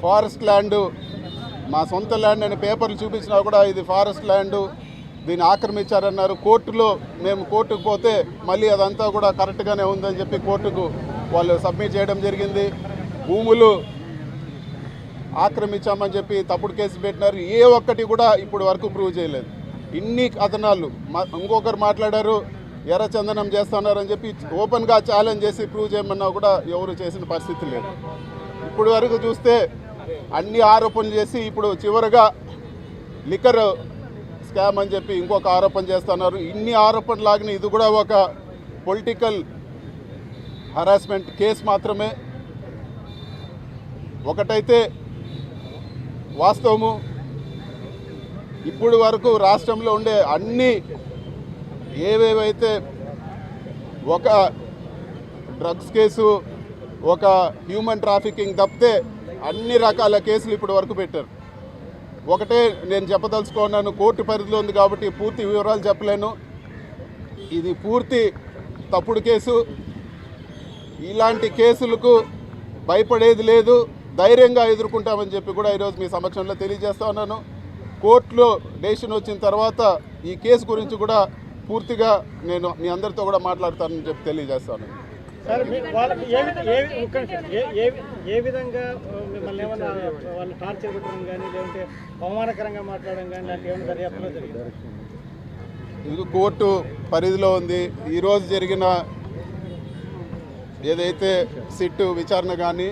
Forest land, మా సొంత land అని పేపర్లు చూపించినా కూడా ఇది ఫారెస్ట్ ల్యాండ్, దీన్ని ఆక్రమించారన్నారు. మేము కోర్టుకు పోతే మళ్ళీ అదంతా కూడా కరెక్ట్గానే ఉందని చెప్పి కోర్టుకు వాళ్ళు సబ్మిట్ చేయడం జరిగింది. భూములు ఆక్రమించామని చెప్పి తప్పుడు కేసు పెట్టినారు. ఏ ఒక్కటి కూడా ఇప్పుడు వరకు ప్రూవ్ చేయలేదు. ఇన్ని కథనాలు ఇంకొకరు మాట్లాడారు, ఎర్రచందనం చేస్తున్నారని చెప్పి ఓపెన్గా ఛాలెంజ్ చేసి ప్రూవ్ చేయమన్నా కూడా ఎవరు చేసిన పరిస్థితి లేదు. ఇప్పుడు వరకు చూస్తే అన్ని ఆరోపణలు చేసి ఇప్పుడు చివరిగా లిక్కర్ స్కామ్ అని చెప్పి ఇంకొక ఆరోపణ చేస్తున్నారు. ఇన్ని ఆరోపణలు లాగిన ఇది కూడా ఒక పొలిటికల్ హరాస్మెంట్ కేసు మాత్రమే. ఒకటైతే వాస్తవము, ఇప్పుడు వరకు రాష్ట్రంలో ఉండే అన్ని ఏవేవైతే ఒక డ్రగ్స్ కేసు, ఒక హ్యూమన్ ట్రాఫికింగ్ తప్పితే అన్ని రకాల కేసులు ఇప్పుడు వరకు పెట్టారు. ఒకటే నేను చెప్పదలుచుకున్నాను, కోర్టు పరిధిలో ఉంది కాబట్టి పూర్తి వివరాలు చెప్పలేను. ఇది పూర్తి తప్పుడు కేసు. ఇలాంటి కేసులకు భయపడేది లేదు, ధైర్యంగా ఎదుర్కొంటామని చెప్పి కూడా ఈరోజు మీ సమక్షంలో తెలియజేస్తా ఉన్నాను. కోర్టులో డెసిషన్ వచ్చిన తర్వాత ఈ కేసు గురించి కూడా పూర్తిగా నేను మీ అందరితో కూడా మాట్లాడతానని చెప్పి తెలియజేస్తాను. సార్ వాళ్ళకి ఏ విధంగా మిమ్మల్ని ఏమన్నా వాళ్ళు టార్చర్ పెట్టడం కానీ లేదంటే అవమానకరంగా మాట్లాడడం కానీ లాంటి ఏమైనా దర్యాప్తులో జరిగింది? ఇది కోర్టు పరిధిలో ఉంది. ఈరోజు జరిగిన ఏదైతే సిట్ విచారణ కానీ